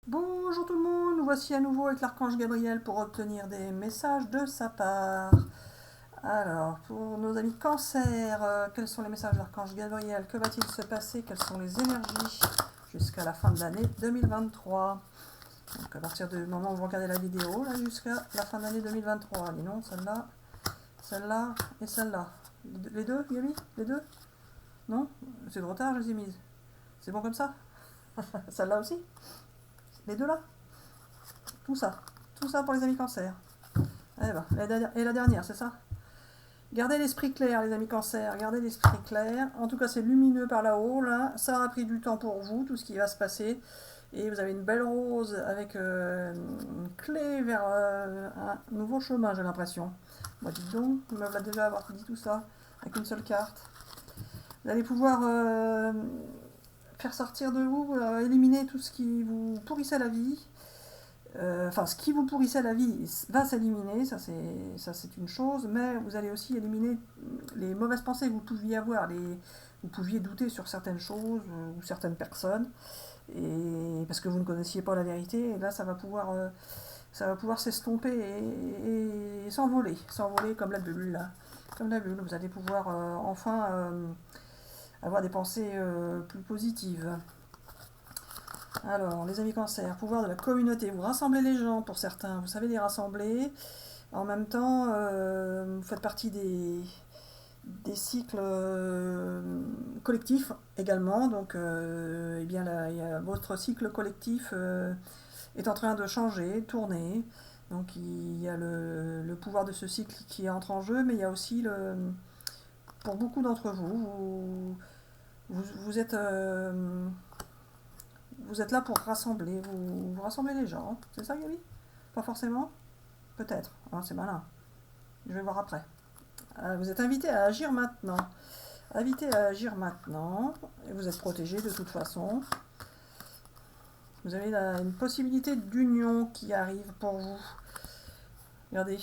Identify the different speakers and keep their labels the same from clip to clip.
Speaker 1: Bonjour tout le monde, nous voici à nouveau avec l'archange Gabriel pour obtenir des messages de sa part. Alors, pour nos amis cancer, quels sont les messages de l'archange Gabriel? Que va-t-il se passer? Quelles sont les énergies jusqu'à la fin de l'année 2023? Donc à partir du moment où vous regardez la vidéo, là, jusqu'à la fin de l'année 2023. Dis non, celle-là, celle-là et celle-là. Les deux, Gabi? Les deux? Non? C'est de retard, je les ai mises. C'est bon comme ça? Celle-là aussi? Les deux là? Tout ça. Tout ça pour les amis cancer. Eh ben, et la dernière, c'est ça? Gardez l'esprit clair, les amis cancer, gardez l'esprit clair. En tout cas, c'est lumineux par là-haut, là. Ça aura pris du temps pour vous, tout ce qui va se passer. Et vous avez une belle rose avec une clé vers un nouveau chemin, j'ai l'impression. Moi, dites donc, vous m'avez déjà avoir dit tout ça, avec une seule carte. Vous allez pouvoir faire sortir de vous, éliminer tout ce qui vous pourrissait la vie. Enfin, ce qui vous pourrissait la vie va s'éliminer, ça c'est une chose, mais vous allez aussi éliminer les mauvaises pensées que vous pouviez avoir, vous pouviez douter sur certaines choses ou certaines personnes, et parce que vous ne connaissiez pas la vérité, et là ça va pouvoir s'estomper et s'envoler comme la bulle là, comme la bulle. Vous allez pouvoir enfin avoir des pensées plus positives. Alors, les amis cancer, pouvoir de la communauté. Vous rassemblez les gens pour certains, vous savez les rassembler. En même temps, vous faites partie des cycles collectifs également. Donc, eh bien, votre cycle collectif est en train de changer, tourner. Donc, il y a le pouvoir de ce cycle qui entre en jeu, mais il y a aussi, pour beaucoup d'entre vous, vous êtes vous êtes là pour rassembler, vous rassemblez les gens. C'est ça, Gabi? Pas forcément? Peut-être. Ah, c'est malin. Je vais voir après. Vous êtes invité à agir maintenant. Invité à agir maintenant. Et vous êtes protégé de toute façon. Vous avez une possibilité d'union qui arrive pour vous. Regardez.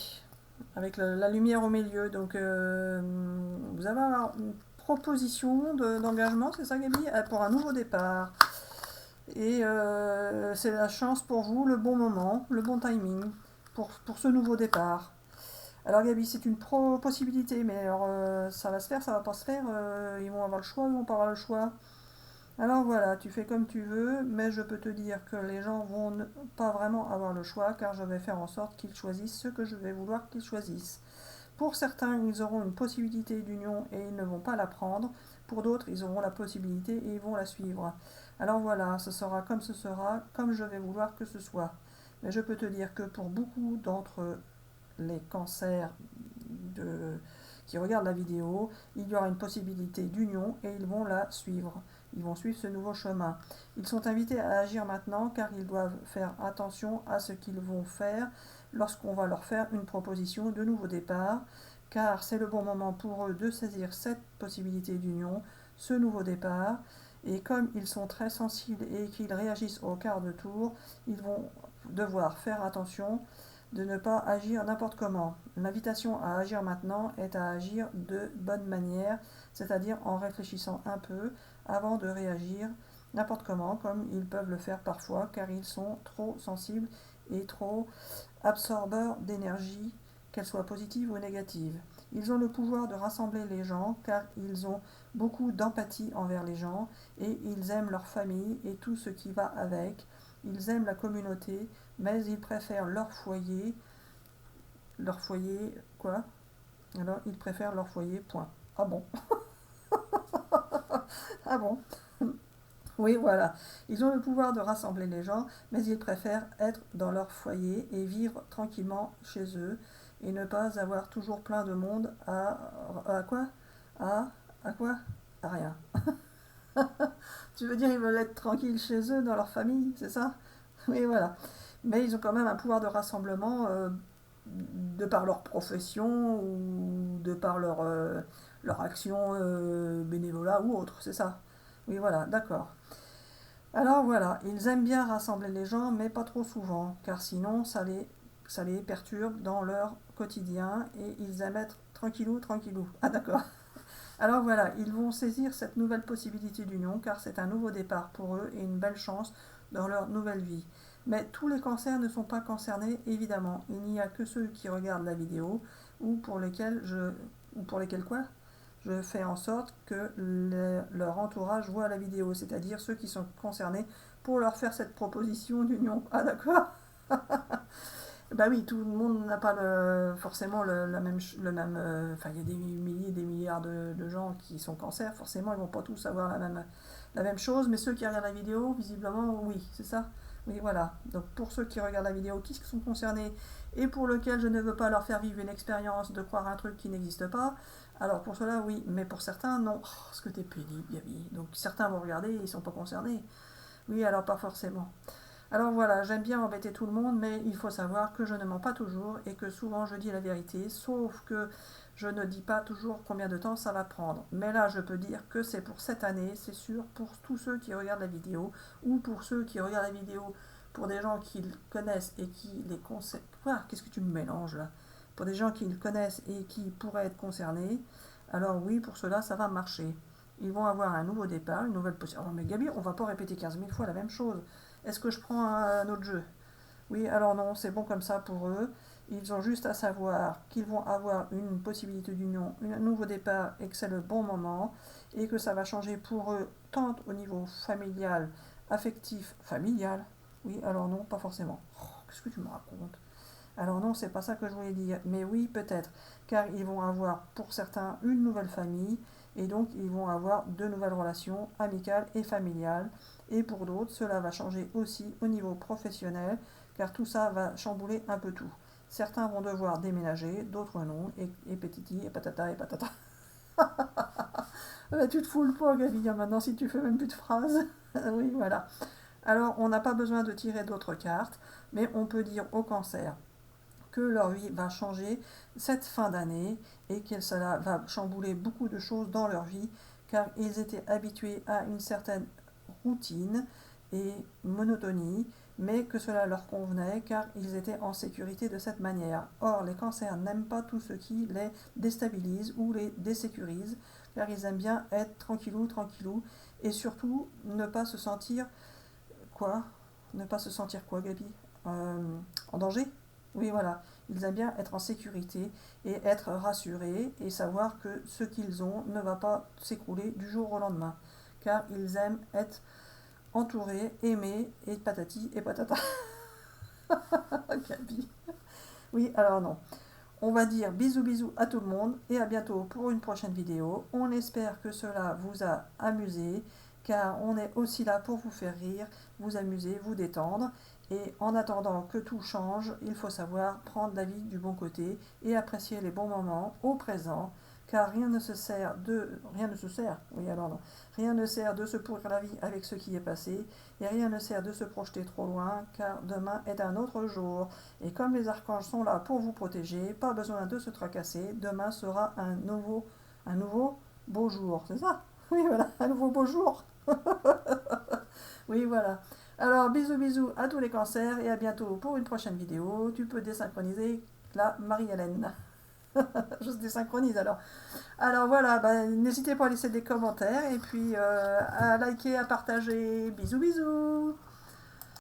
Speaker 1: Avec la lumière au milieu. Donc, vous avez une proposition d'engagement, c'est ça, Gabi? Pour un nouveau départ. Et c'est la chance pour vous, le bon moment, le bon timing pour ce nouveau départ. Alors Gabi, c'est une possibilité, mais alors ça va se faire, ça va pas se faire, ils vont avoir le choix, ils vont pas avoir le choix. Alors voilà, tu fais comme tu veux, mais je peux te dire que les gens vont pas vraiment avoir le choix, car je vais faire en sorte qu'ils choisissent ce que je vais vouloir qu'ils choisissent. Pour certains, ils auront une possibilité d'union et ils ne vont pas la prendre. Pour d'autres, ils auront la possibilité et ils vont la suivre. Alors voilà, ce sera, comme je vais vouloir que ce soit. Mais je peux te dire que pour beaucoup d'entre les cancers de, qui regardent la vidéo, il y aura une possibilité d'union et ils vont la suivre. Ils vont suivre ce nouveau chemin. Ils sont invités à agir maintenant car ils doivent faire attention à ce qu'ils vont faire lorsqu'on va leur faire une proposition de nouveau départ, car c'est le bon moment pour eux de saisir cette possibilité d'union, ce nouveau départ, et comme ils sont très sensibles et qu'ils réagissent au quart de tour, ils vont devoir faire attention de ne pas agir n'importe comment. L'invitation à agir maintenant est à agir de bonne manière, c'est-à-dire en réfléchissant un peu avant de réagir n'importe comment, comme ils peuvent le faire parfois, car ils sont trop sensibles et trop absorbeurs d'énergie, qu'elle soit positive ou négative. Ils ont le pouvoir de rassembler les gens, car ils ont beaucoup d'empathie envers les gens, et ils aiment leur famille et tout ce qui va avec. Ils aiment la communauté, mais ils préfèrent leur foyer, quoi? Alors, ils préfèrent leur foyer, point. Ah bon? Ah bon? Oui, voilà. Ils ont le pouvoir de rassembler les gens, mais ils préfèrent être dans leur foyer et vivre tranquillement chez eux et ne pas avoir toujours plein de monde à quoi? À, à quoi? À rien. Tu veux dire ils veulent être tranquilles chez eux, dans leur famille, c'est ça? Oui, voilà. Mais ils ont quand même un pouvoir de rassemblement de par leur profession ou de par leur action bénévolat ou autre, c'est ça? Oui, voilà, d'accord. Alors voilà, ils aiment bien rassembler les gens, mais pas trop souvent, car sinon ça les perturbe dans leur quotidien et ils aiment être tranquillou, tranquillou. Ah d'accord. Alors voilà, ils vont saisir cette nouvelle possibilité d'union, car c'est un nouveau départ pour eux et une belle chance dans leur nouvelle vie. Mais tous les cancers ne sont pas concernés, évidemment. Il n'y a que ceux qui regardent la vidéo ou pour lesquels je fais en sorte que leur entourage voit la vidéo, c'est-à-dire ceux qui sont concernés pour leur faire cette proposition d'union. Ah d'accord. Bah oui, tout le monde n'a pas forcément enfin, il y a des milliers, des milliards de gens qui sont cancers, forcément, ils vont pas tous avoir la même chose, mais ceux qui regardent la vidéo, visiblement, oui, c'est ça. Oui, voilà. Donc pour ceux qui regardent la vidéo, qui sont concernés et pour lesquels je ne veux pas leur faire vivre une expérience de croire un truc qui n'existe pas, alors pour cela, oui, mais pour certains, non. Oh, ce que t'es pénible, Gabi. Donc certains vont regarder et ils sont pas concernés. Oui, alors pas forcément. Alors voilà, j'aime bien embêter tout le monde, mais il faut savoir que je ne mens pas toujours et que souvent je dis la vérité, sauf que je ne dis pas toujours combien de temps ça va prendre. Mais là, je peux dire que c'est pour cette année, c'est sûr, pour tous ceux qui regardent la vidéo, ou pour ceux qui regardent la vidéo pour des gens qui le connaissent et qui les conseillent. Quoi? Qu'est-ce que tu me mélanges là? Pour des gens qui le connaissent et qui pourraient être concernés, alors oui, pour cela, ça va marcher. Ils vont avoir un nouveau départ, une nouvelle possibilité. Oh mais Gabi, on va pas répéter 15 000 fois la même chose. Est-ce que je prends un autre jeu? Oui, alors non, c'est bon comme ça pour eux. Ils ont juste à savoir qu'ils vont avoir une possibilité d'union, un nouveau départ et que c'est le bon moment et que ça va changer pour eux tant au niveau familial, affectif, familial. Oui, alors non, pas forcément. Oh, qu'est-ce que tu me racontes? Alors non, c'est pas ça que je voulais dire. Mais oui, peut-être. Car ils vont avoir pour certains une nouvelle famille et donc ils vont avoir de nouvelles relations amicales et familiales. Et pour d'autres, cela va changer aussi au niveau professionnel car tout ça va chambouler un peu tout. Certains vont devoir déménager, d'autres non, et petiti, et patata, et patata. Tu te fous le pot, Gabi, hein, maintenant si tu fais même plus de phrases. Oui, voilà. Alors, on n'a pas besoin de tirer d'autres cartes, mais on peut dire au cancer que leur vie va changer cette fin d'année et que cela va chambouler beaucoup de choses dans leur vie car ils étaient habitués à une certaine routine et monotonie, mais que cela leur convenait car ils étaient en sécurité de cette manière. Or, les cancers n'aiment pas tout ce qui les déstabilise ou les désécurise car ils aiment bien être tranquillou, tranquillou et surtout ne pas se sentir quoi? Ne pas se sentir quoi, Gabi? En danger? Oui, voilà. Ils aiment bien être en sécurité et être rassurés et savoir que ce qu'ils ont ne va pas s'écrouler du jour au lendemain. Car ils aiment être entourés, aimés et patati et patata. Gabi. Oui, alors non. On va dire bisous bisous à tout le monde et à bientôt pour une prochaine vidéo. On espère que cela vous a amusé car on est aussi là pour vous faire rire, vous amuser, vous détendre. Et en attendant que tout change, il faut savoir prendre la vie du bon côté et apprécier les bons moments au présent car rien ne sert, oui alors non, rien ne sert de se pourrir la vie avec ce qui est passé et rien ne sert de se projeter trop loin car demain est un autre jour. Et comme les archanges sont là pour vous protéger, pas besoin de se tracasser, demain sera un nouveau beau jour, c'est ça? Oui voilà, un nouveau beau jour. Oui voilà. Alors bisous bisous à tous les cancers et à bientôt pour une prochaine vidéo. Tu peux désynchroniser la Marie-Hélène. Je se désynchronise alors. Alors voilà, bah, n'hésitez pas à laisser des commentaires et puis à liker, à partager. Bisous bisous.